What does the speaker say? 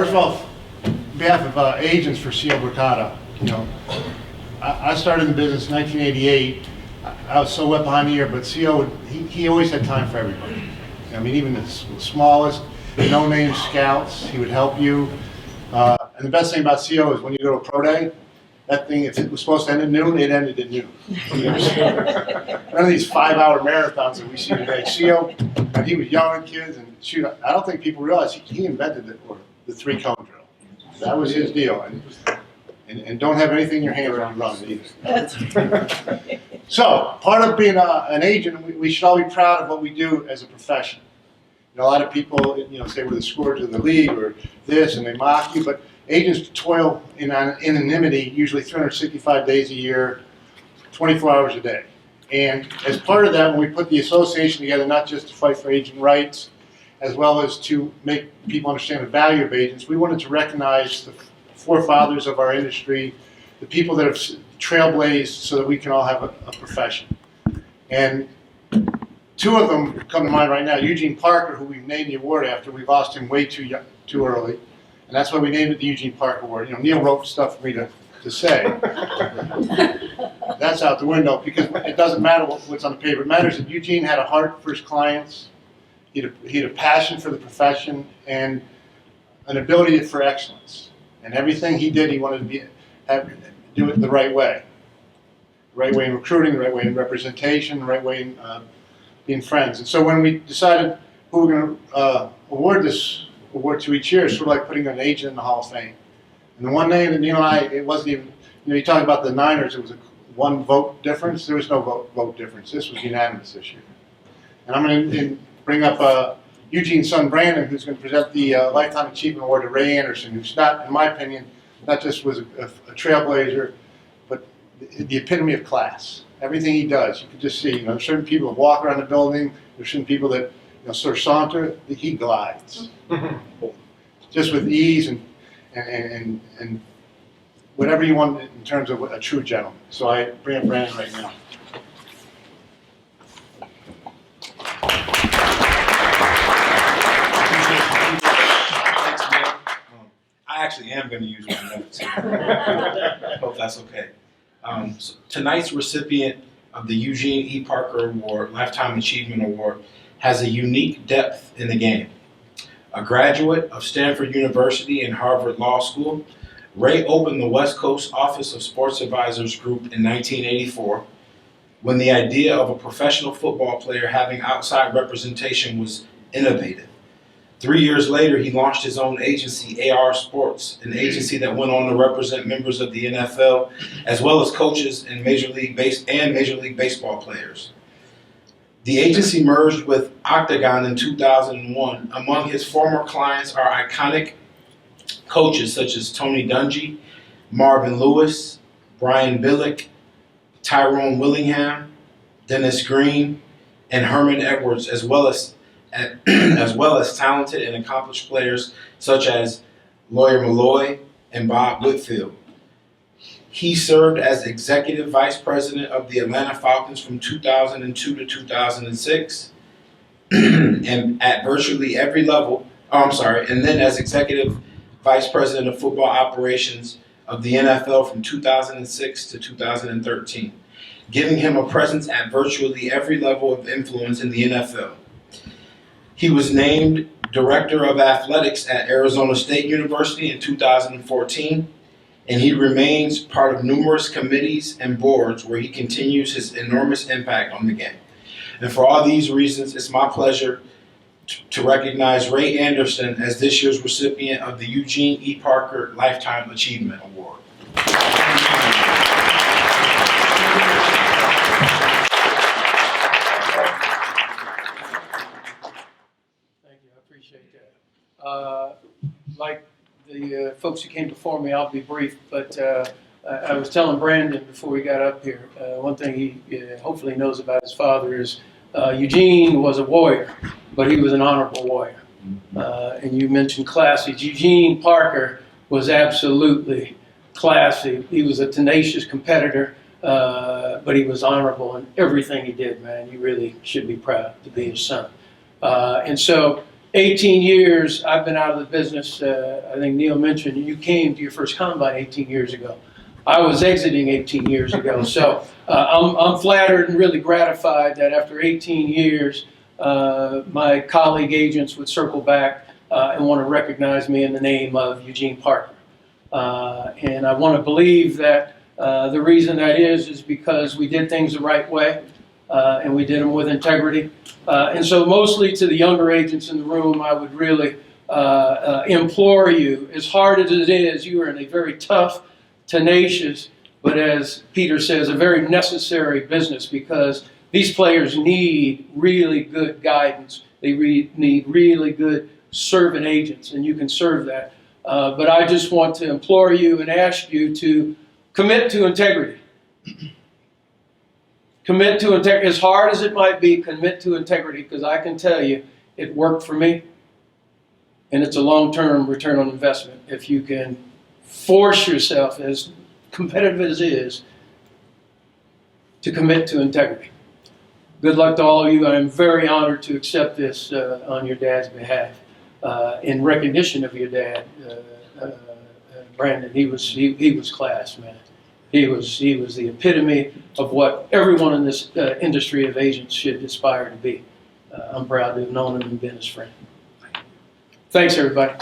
First of all, on behalf of agents for CO Bricata, I started in the business in 1988. I was so wet behind the ear, but CO, he always had time for everybody. I mean, even the smallest, no-name scouts, he would help you. And the best thing about CO is when you go to a pro day, that thing, if it was supposed to end at noon, it ended at noon. None of these 5-hour marathons that we see today. CO, when he was young kids, and shoot, I don't think people realize he invented the 3-cone drill. That was his deal. And don't have anything in your hands when you run it either. That's right. So, part of being an agent, we should all be proud of what we do as a profession. A lot of people, say we're the scourge of the league or this, and they mock you, but agents toil in anonymity usually 365 days a year, 24 hours a day. And as part of that, when we put the association together, not just to fight for agent rights, as well as to make people understand the value of agents, we wanted to recognize the forefathers of our industry, the people that have trailblazed so that we can all have a profession. And 2 of them come to mind right now. Eugene Parker, who we've named the award after, we lost him way too early. And that's why we named it the Eugene Parker Award. Neil wrote stuff for me to say. That's out the window because it doesn't matter what's on the paper. It matters that Eugene had a heart for his clients, he had a passion for the profession, and an ability for excellence. And everything he did, he wanted to do it the right way. The right way in recruiting, the right way in representation, the right way in being friends. And so when we decided who we're going to award this award to each year, it's sort of like putting an agent in the Hall of Fame. And the one name that, it wasn't even, you talk about the Niners, it was a 1 vote difference. There was no vote difference. This was unanimous this year. And I'm going to bring up Eugene's son, Brandon, who's going to present the Lifetime Achievement Award to Ray Anderson, who's not, in my opinion, not just was a trailblazer, but the epitome of class. Everything he does, you can just see, certain people that walk around the building, there's certain people that, sort of saunter, he glides. Just with ease and whatever you want in terms of a true gentleman. So I bring up Brandon right now. Thanks, man. I actually am going to use my notes. Hope that's okay. So tonight's recipient of the Eugene E. Parker Award, Lifetime Achievement Award, has a unique depth in the game. A graduate of Stanford University and Harvard Law School, Ray opened the West Coast Office of Sports Advisors Group in 1984 when the idea of a professional football player having outside representation was innovative. 3 years later, he launched his own agency, AR Sports, an agency that went on to represent members of the NFL, as well as coaches and Major League Baseball players. The agency merged with Octagon in 2001. Among his former clients are iconic coaches such as Tony Dungy, Marvin Lewis, Brian Billick, Tyrone Willingham, Dennis Green, and Herman Edwards, as well as talented and accomplished players such as Lawyer Malloy and Bob Whitfield. He served as executive vice president of the Atlanta Falcons from 2002 to 2006, and at virtually every level, and then as executive vice president of football operations of the NFL from 2006 to 2013, giving him a presence at virtually every level of influence in the NFL. He was named Director of Athletics at Arizona State University in 2014, and he remains part of numerous committees and boards where he continues his enormous impact on the game. And for all these reasons, it's my pleasure to recognize Ray Anderson as this year's recipient of the Eugene E. Parker Lifetime Achievement Award. Thank you, I appreciate that. Like the folks who came before me, I'll be brief, but I was telling Brandon before we got up here, one thing he hopefully knows about his father is Eugene was a warrior, but he was an honorable warrior. And you mentioned classy. Eugene Parker was absolutely classy. He was a tenacious competitor, but he was honorable in everything he did, man. You really should be proud to be his son. And so 18 years I've been out of the business. I think Neil mentioned you came to your first combine 18 years ago. I was exiting 18 years ago. So I'm flattered and really gratified that after 18 years, my colleague agents would circle back and want to recognize me in the name of Eugene Parker. And I want to believe that the reason that is because we did things the right way and we did them with integrity. And so mostly to the younger agents in the room, I would really implore you, as hard as it is, you are in a very tough, tenacious, but as Peter says, a very necessary business, because these players need really good guidance. They need really good servant agents, and you can serve that. But I just want to implore you and ask you to commit to integrity. Commit to integrity. As hard as it might be, commit to integrity, because I can tell you it worked for me, and it's a long-term return on investment. If you can force yourself, as competitive as it is, to commit to integrity. Good luck to all of you. I'm very honored to accept this on your dad's behalf, in recognition of your dad, Brandon. He was class, man. He was the epitome of what everyone in this industry of agents should aspire to be. I'm proud to have known him and been his friend. Thanks, everybody.